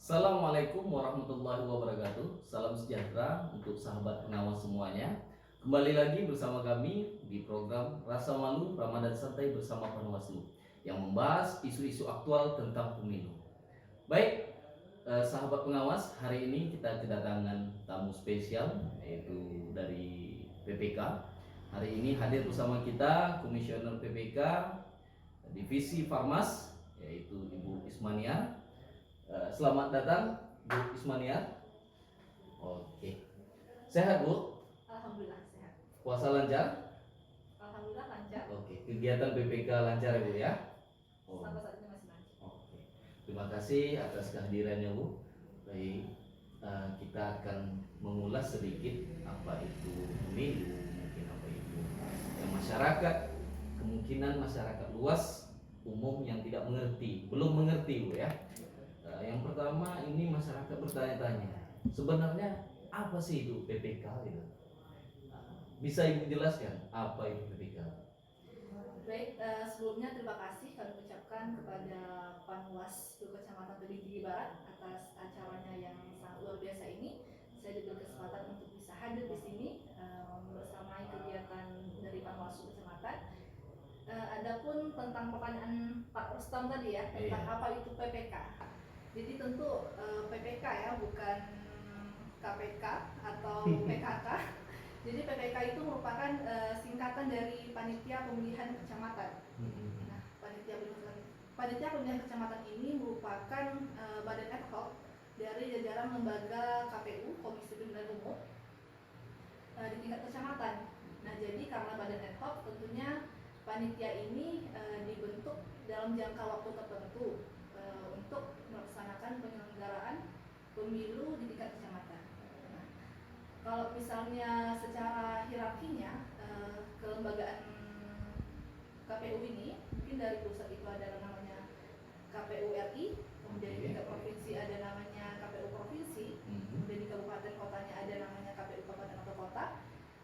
Assalamualaikum warahmatullahi wabarakatuh. Salam sejahtera untuk sahabat pengawas semuanya. Kembali lagi bersama kami di program Rasa Malu Ramadan Santai bersama Panwaslu yang membahas isu-isu aktual tentang pemilu. Baik, sahabat pengawas, hari ini kita kedatangan tamu spesial yaitu dari PPK. Hari ini hadir bersama kita Komisioner PPK Divisi Farmas yaitu Ibu Ismania. Selamat datang Bu Ismania. Oke. Sehat Bu? Alhamdulillah sehat. Puasa lancar? Alhamdulillah lancar. Oke. Kegiatan PPK lancar ya Bu ya? Sampai saat ini masih lancar. Oke. Terima kasih atas kehadirannya Bu. Baik, kita akan mengulas sedikit apa itu pemilu, mungkin apa itu masyarakat, kemungkinan masyarakat luas umum yang tidak mengerti, belum mengerti Bu ya. Yang pertama ini masyarakat bertanya-tanya, sebenarnya apa sih itu PPK gitu? Bisa Ibu jelaskan apa itu PPK? Baik, sebelumnya terima kasih kami ucapkan kepada Panwas Kecamatan Tebing Tinggi Barat atas acaranya yang sangat luar biasa ini. Saya diberi kesempatan untuk bisa hadir di sini bersama kegiatan dari Panwaslu Kecamatan. Adapun tentang pertanyaan Pak Rustam tadi ya, tentang apa itu PPK. Jadi tentu PPK ya, bukan KPK atau PKK. Jadi PPK itu merupakan singkatan dari Panitia Pemilihan Kecamatan. Nah, Panitia Pemilihan Kecamatan ini merupakan badan ad hoc dari jajaran lembaga KPU, Komisi Pemilihan Umum di tingkat kecamatan. Nah, jadi karena badan ad hoc, tentunya panitia ini dibentuk dalam jangka waktu tertentu untuk melaksanakan penyelenggaraan pemilu di tingkat kecamatan. Nah, kalau misalnya secara hierarkinya kelembagaan KPU ini mungkin dari pusat itu ada namanya KPU RI, kemudian di tingkat provinsi ada namanya KPU provinsi, kemudian di kabupaten kotanya ada namanya KPU kabupaten atau kota,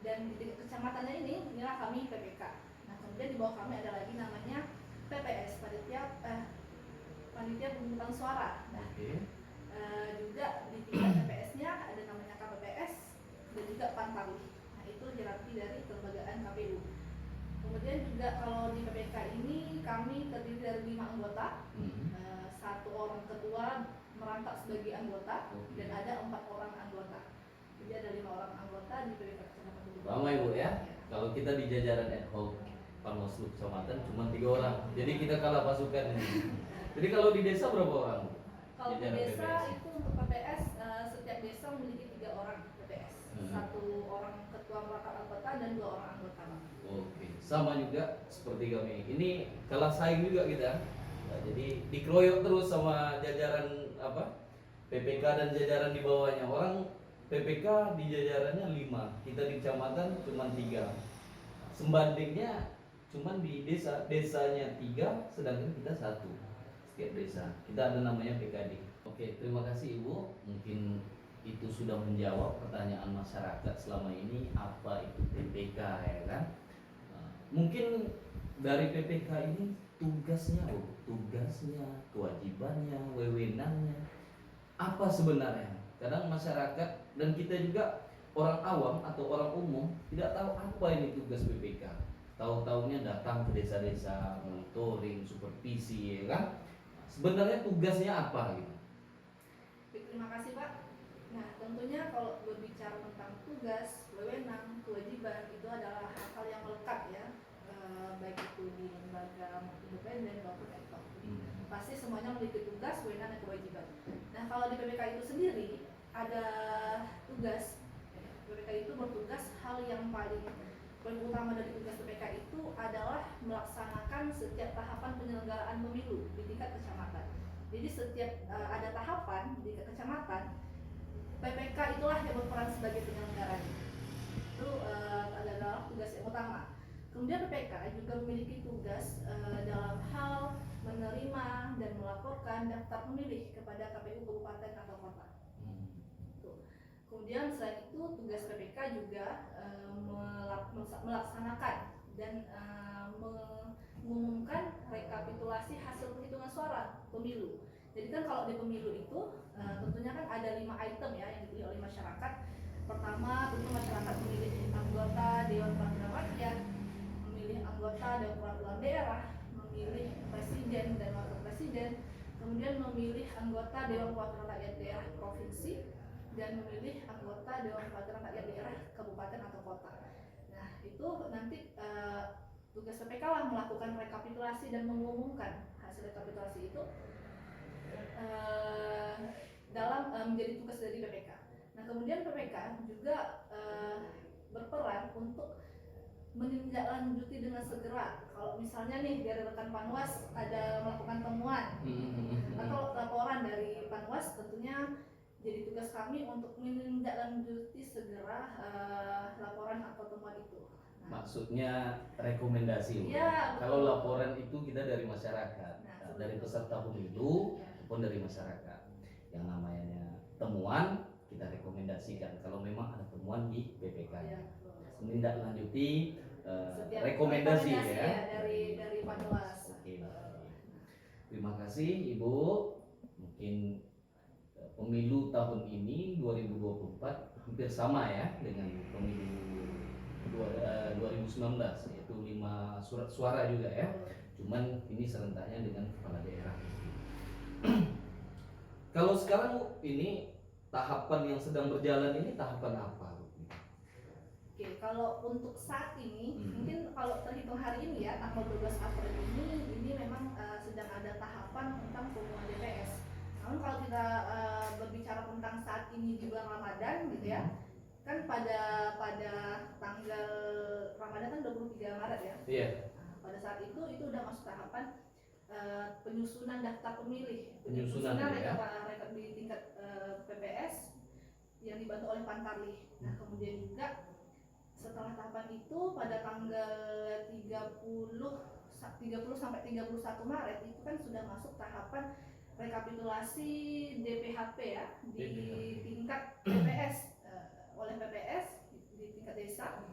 dan di tingkat kecamatannya inilah kami PPK. Nah, kemudian di bawah kami ada lagi namanya PPS, Panitia Pemungutan Suara. Nah, juga di tingkat TPS-nya ada namanya KPPS dan juga Pantarlih. Nah, itu hierarki dari kelembagaan KPU. Kemudian juga kalau di PPK ini kami terdiri dari 5 anggota, 1 orang ketua merangkap sebagai anggota, dan ada 4 orang anggota. Jadi ada 5 orang anggota di PPK Kecamatan. Ramai Bu ya. Kalau kita di jajaran ad hoc Panwaslu Kecamatan cuma 3 orang. Jadi kita kalah pasukan ini. Jadi kalau di desa berapa orang? Kalau di desa itu untuk PPS setiap desa memiliki 3 orang PPS, 1 orang ketua merangkap anggota dan 2 orang anggota. Oke, sama juga seperti kami. Ini kalah saing juga kita. Nah, jadi dikeroyok terus sama jajaran PPK dan jajaran di bawahnya. Orang PPK di jajarannya 5, kita di kecamatan cuma 3. Sembandingnya cuma di desanya 3, sedangkan kita 1 setiap desa. Kita ada namanya PKD. Oke, terima kasih Ibu. Mungkin itu sudah menjawab pertanyaan masyarakat selama ini apa itu PPK ya kan. Mungkin dari PPK ini tugasnya, kewajibannya, wewenangnya apa sebenarnya? Kadang masyarakat dan kita juga orang awam atau orang umum tidak tahu apa ini tugas PPK. Tahu-taunya datang ke desa-desa, monitoring, supervisi ya kan. Sebenarnya tugasnya apa gitu? Terima kasih Pak. Nah, tentunya kalau berbicara tentang tugas, wewenang, kewajiban itu adalah hal yang melekat ya, baik itu di lembaga independen maupun ad hoc. Pasti semuanya memiliki tugas, wewenang, dan kewajiban. Nah, kalau di PPK itu sendiri ada tugas. PPK itu bertugas hal yang paling utama dari tugas PPK itu adalah melaksanakan setiap tahapan penyelenggaraan pemilu di tingkat kecamatan. Jadi setiap ada tahapan di kecamatan, PPK itulah yang berperan sebagai penyelenggaranya. Itu adalah tugas yang utama. Kemudian PPK juga memiliki tugas dalam hal menerima dan melaporkan daftar pemilih kepada KPU kabupaten atau kota. Kemudian selain itu tugas PPK juga melaksanakan dan mengumumkan rekapitulasi hasil penghitungan suara pemilu. Jadi kan kalau di pemilu itu tentunya kan ada 5 item ya yang dipilih oleh masyarakat. Pertama tentu masyarakat memilih anggota Dewan Perwakilan Rakyat, memilih anggota Dewan Perwakilan Daerah, memilih presiden dan wakil presiden, kemudian memilih anggota Dewan Perwakilan Rakyat Daerah Provinsi, dan memilih anggota Dewan Perwakilan Rakyat Daerah Kabupaten atau Kota. Nah itu nanti tugas PPK lah melakukan rekapitulasi dan mengumumkan hasil rekapitulasi itu dalam menjadi tugas dari PPK. Nah kemudian PPK juga berperan untuk menindaklanjuti dengan segera. Kalau misalnya nih dari rekan Panwas ada melakukan temuan atau laporan dari Panwas, tentunya jadi tugas kami untuk menindaklanjuti segera laporan atau temuan itu. Maksudnya rekomendasi. Ya, kalau laporan itu kita dari masyarakat, dari peserta pemilu ya, maupun dari masyarakat. Yang namanya temuan kita rekomendasikan kalau memang ada temuan di PPK. ya, Menindaklanjuti rekomendasi ya dari Panwas. Oke. Terima kasih Ibu. Mungkin pemilu tahun ini 2024 hampir sama ya dengan pemilu 2019, yaitu 5 surat suara juga ya. Cuman ini serentaknya dengan kepala daerah. Kalau sekarang Bu, ini tahapan yang sedang berjalan ini tahapan apa? Oke, kalau untuk saat ini, mungkin kalau terhitung hari ini ya, tanggal 12 April ini memang sedang ada tahapan tentang pengumuman DPS. Namun kalau kita berbicara tentang saat ini di bulan Ramadan gitu ya, kan pada tanggal Ramadan kan 23 Maret ya. Iya. Pada saat itu udah masuk tahapan penyusunan daftar pemilih, Penyusunan ya. rekap di tingkat PPS yang dibantu oleh Pantarlih. Nah kemudian juga setelah tahapan itu pada tanggal 30 sampai 31 Maret itu kan sudah masuk tahapan rekapitulasi DPHP ya di tingkat PPS oleh PPS di tingkat desa.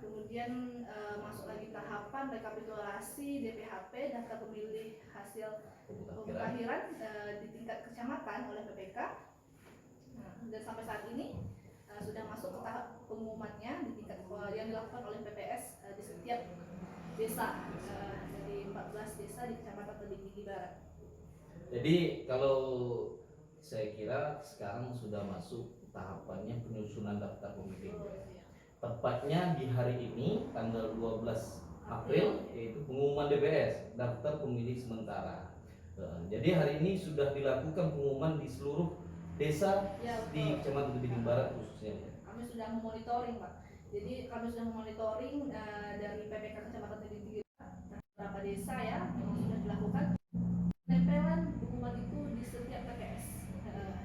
Kemudian masuk lagi tahapan rekapitulasi DPHP daftar pemilih hasil pemutahiran di tingkat kecamatan oleh PPK. Nah, dan sampai saat ini sudah masuk ke tahap pengumumannya di tingkat yang dilakukan oleh PPS di setiap desa dari 14 desa di Kecamatan Tebing Tinggi Barat. Jadi kalau saya kira sekarang sudah masuk tahapannya penyusunan daftar pemilih. Tepatnya di hari ini tanggal 12 April yaitu pengumuman DPS daftar pemilih sementara. Jadi hari ini sudah dilakukan pengumuman di seluruh desa ya, di Kecamatan Tebing Barat khususnya. Kami sudah memonitoring Pak. Jadi kami sudah memonitoring dari PPK Kecamatan Tebing Tinggi beberapa desa ya yang sudah dilakukan tempelan pengumuman itu di setiap TPS.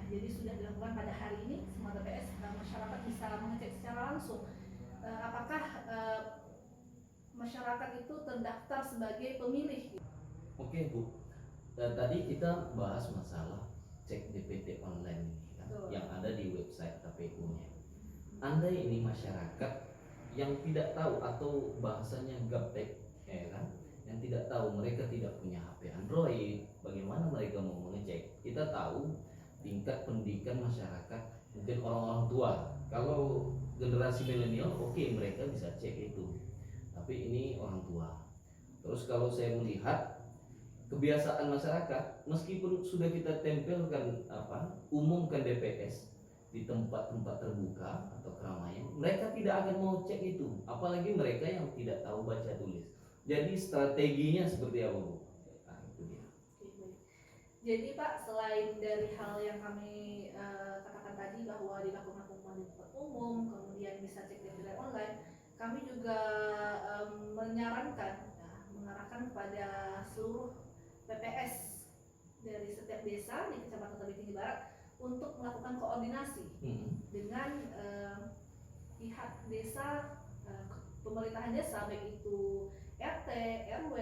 Jadi sudah dilakukan pada hari ini semua TPS masyarakat bisa mengecek secara langsung apakah masyarakat itu terdaftar sebagai pemilih. Oke Bu, tadi kita bahas masalah cek DPT online yang ada di website KPU-nya. Andai ini masyarakat yang tidak tahu atau bahasanya gaptek, ya kan? Yang tidak tahu, mereka tidak punya HP Android, bagaimana mereka mau mengecek? Kita tahu tingkat pendidikan masyarakat mungkin orang-orang tua. Kalau generasi milenial, oke, mereka bisa cek itu. Tapi ini orang tua. Terus kalau saya melihat kebiasaan masyarakat, meskipun sudah kita tempelkan umumkan DPS di tempat-tempat terbuka atau keramaian, mereka tidak akan mau cek itu, apalagi mereka yang tidak tahu baca tulis. Jadi strateginya seperti apa Bu? Nah, itu dia. Jadi Pak, selain dari hal yang kami katakan tadi bahwa dilakukan pengumuman di tempat umum, kemudian bisa cek di online, kami juga menyarankan, mengarahkan kepada seluruh PPS dari setiap desa di Kecamatan Tebing Tinggi Barat untuk melakukan koordinasi dengan pihak desa, pemerintahan desa, baik itu RT, RW,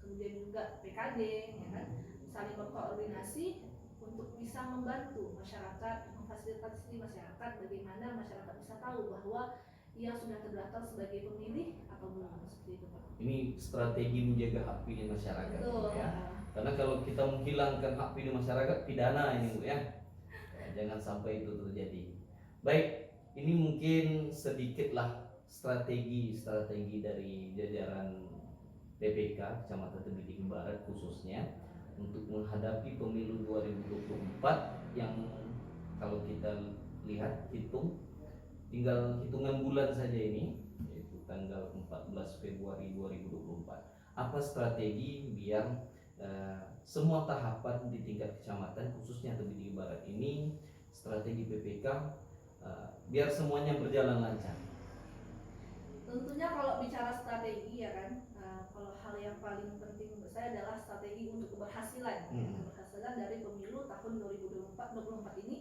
kemudian juga PKD, ya kan, saling berkoordinasi untuk bisa membantu masyarakat, memfasilitasi masyarakat bagaimana masyarakat bisa tahu bahwa ia sudah terdaftar sebagai pemilih atau belum, seperti itu Pak. Ini strategi menjaga hak pilih masyarakat. Betul. Ya. Karena kalau kita menghilangkan hak pilih masyarakat, pidana ini Bu ya. Jangan sampai itu terjadi. Baik, ini mungkin sedikitlah strategi dari jajaran PPK Kecamatan Tebing Tinggi Barat khususnya untuk menghadapi pemilu 2024 yang kalau kita lihat tinggal hitungan bulan saja ini, yaitu tanggal 14 Februari 2024. Apa strategi biar semua tahapan di tingkat kecamatan khususnya Tebing Tinggi Barat ini, strategi PPK biar semuanya berjalan lancar? Tentunya kalau bicara strategi ya kan, kalau hal yang paling penting menurut saya adalah strategi untuk keberhasilan keberhasilan dari pemilu tahun 2024 ini,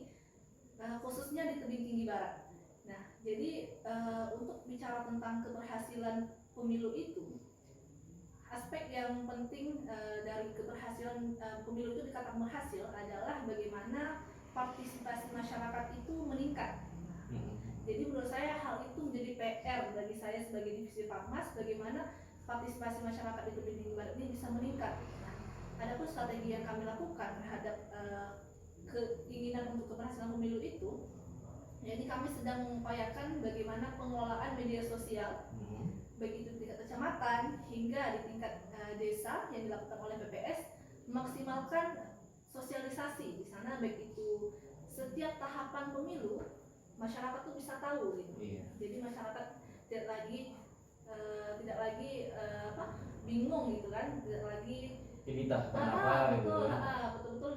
khususnya di Tebing Tinggi Barat. Nah, jadi untuk bicara tentang keberhasilan pemilu itu, aspek yang penting dari keberhasilan pemilu itu dikatakan berhasil adalah bagaimana partisipasi masyarakat itu meningkat. Jadi menurut saya hal itu menjadi PR bagi saya sebagai divisi Farmas, bagaimana partisipasi masyarakat di Tebing Tinggi Barat ini bisa meningkat. Nah, adapun strategi yang kami lakukan terhadap keinginan untuk keberhasilan pemilu itu, jadi kami sedang mengupayakan bagaimana pengelolaan media sosial, baik itu di tingkat kecamatan hingga di tingkat desa yang dilakukan oleh PPS, memaksimalkan sosialisasi di sana, baik itu setiap tahapan pemilu masyarakat tuh bisa tahu gitu. Jadi masyarakat tidak lagi bingung gitu kan, tidak lagi ini tahapan apa betul, gitu. betul-betul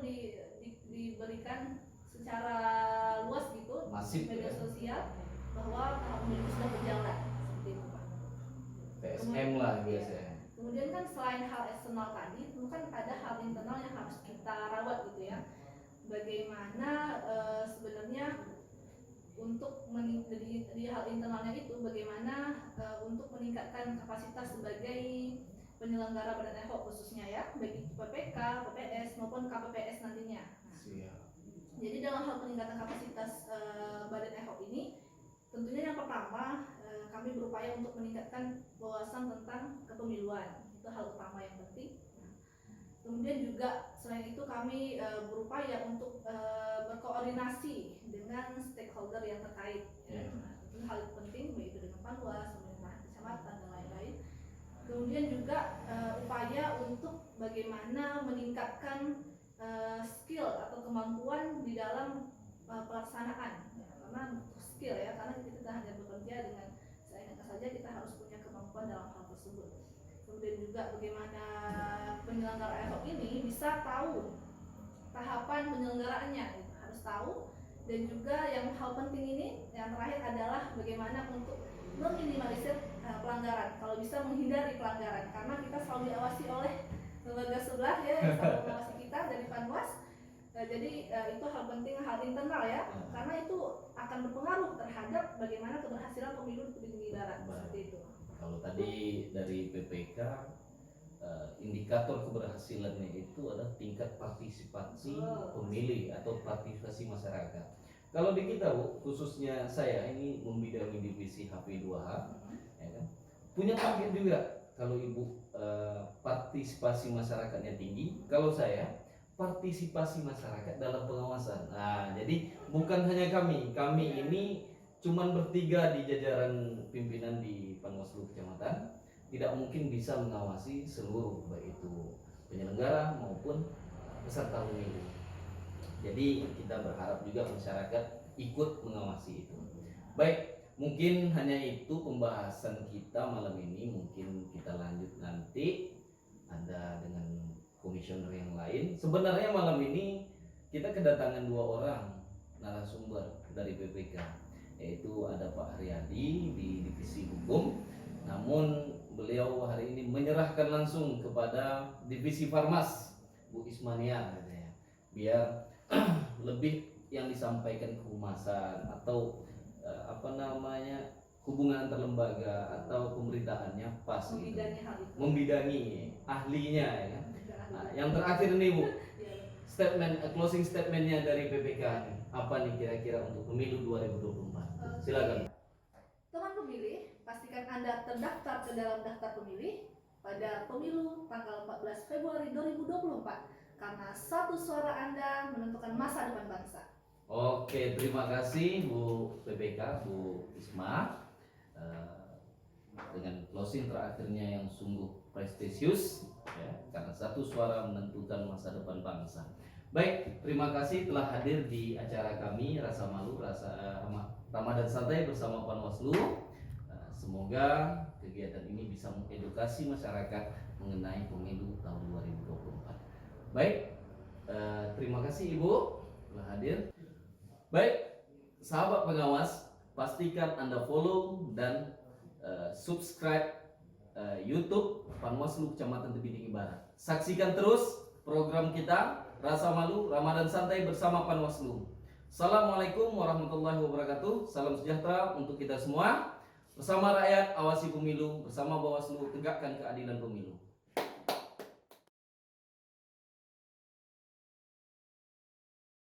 diberikan secara luas gitu, masif media ya. sosial bahwa tahap pemilu sudah berjalan seperti itu Pak. PSM lah biasanya. Kemudian kan selain hal eksternal tadi, itu kan ada hal internal yang harus kita rawat gitu ya. Bagaimana sebenarnya untuk di hal internalnya itu bagaimana untuk meningkatkan kapasitas sebagai penyelenggara badan ad hoc khususnya ya, baik itu PPK, PPS maupun KPPS nantinya. Jadi dalam hal peningkatan kapasitas badan ad hoc ini, tentunya yang pertama kami berupaya untuk meningkatkan wawasan tentang kepemiluan, itu hal utama yang penting. Kemudian juga selain itu kami berupaya untuk berkoordinasi dengan stakeholder yang terkait. Itu hal penting, baik itu dengan Panwas, pemerintahan kecamatan dan lain-lain. Kemudian juga upaya untuk bagaimana meningkatkan skill atau kemampuan di dalam pelaksanaan, karena skill ya, karena kita hanya bekerja dengan seenaknya saja, kita harus punya kemampuan dalam hal tersebut. Kemudian juga bagaimana penyelenggara ad hoc ini bisa tahu tahapan penyelenggaraannya, harus tahu. Dan juga yang hal penting ini, yang terakhir adalah bagaimana untuk meminimalisir pelanggaran, kalau bisa menghindari pelanggaran, karena kita selalu diawasi oleh lembaga sebelah ya, yang selalu mengawasi kita dari Panwas. Jadi itu hal penting, hal internal ya, karena itu akan berpengaruh terhadap bagaimana keberhasilan pemilu di Tebing Tinggi Barat. Seperti itu. Kalau tadi dari PPK, indikator keberhasilannya itu adalah tingkat partisipasi pemilih atau partisipasi masyarakat. Kalau di kita Bu, khususnya saya ini membidangi divisi HP2H, ya kan, punya target juga. Kalau Ibu partisipasi masyarakatnya tinggi, kalau saya partisipasi masyarakat dalam pengawasan. Nah, jadi bukan hanya kami ini cuman bertiga di jajaran pimpinan di Panwaslu Kecamatan, tidak mungkin bisa mengawasi seluruh, baik itu penyelenggara maupun peserta pemilu. Jadi kita berharap juga masyarakat ikut mengawasi itu. Baik, mungkin hanya itu pembahasan kita malam ini. Mungkin kita lanjut nanti ada dengan komisioner yang lain. Sebenarnya malam ini kita kedatangan 2 orang narasumber dari PPK, yaitu ada Pak Haryadi di divisi hukum. Namun beliau hari ini menyerahkan langsung kepada divisi Farmas, Bu Ismania katanya, biar lebih yang disampaikan kehumasan atau hubungan antar lembaga atau pemerintahannya pas Membidangi gitu. hal itu. Membidangi ahlinya ya kan. Nah, yang terakhir nih Bu, closing statementnya dari PPK nih, apa nih kira-kira untuk pemilu 2024? Silakan. Teman pemilih, pastikan Anda terdaftar ke dalam daftar pemilih pada pemilu tanggal 14 Februari 2024 2024 karena satu suara Anda menentukan masa depan bangsa. Oke, terima kasih Bu PPK, Bu Isma, dengan closing terakhirnya yang sungguh prestisius, ya, karena satu suara menentukan masa depan bangsa. Baik, terima kasih telah hadir di acara kami Rasa Malu, Ramadan Santai bersama Panwaslu. Semoga kegiatan ini bisa mengedukasi masyarakat mengenai pemilu tahun 2024. Baik, terima kasih Ibu telah hadir. Baik, sahabat pengawas, pastikan Anda follow dan subscribe YouTube Panwaslu Kecamatan Tebing Tinggi Barat. Saksikan terus program kita Rasa Malu Ramadan Santai bersama Panwaslu. Assalamualaikum warahmatullahi wabarakatuh. Salam sejahtera untuk kita semua. Bersama rakyat awasi pemilu, bersama Bawaslu tegakkan keadilan pemilu.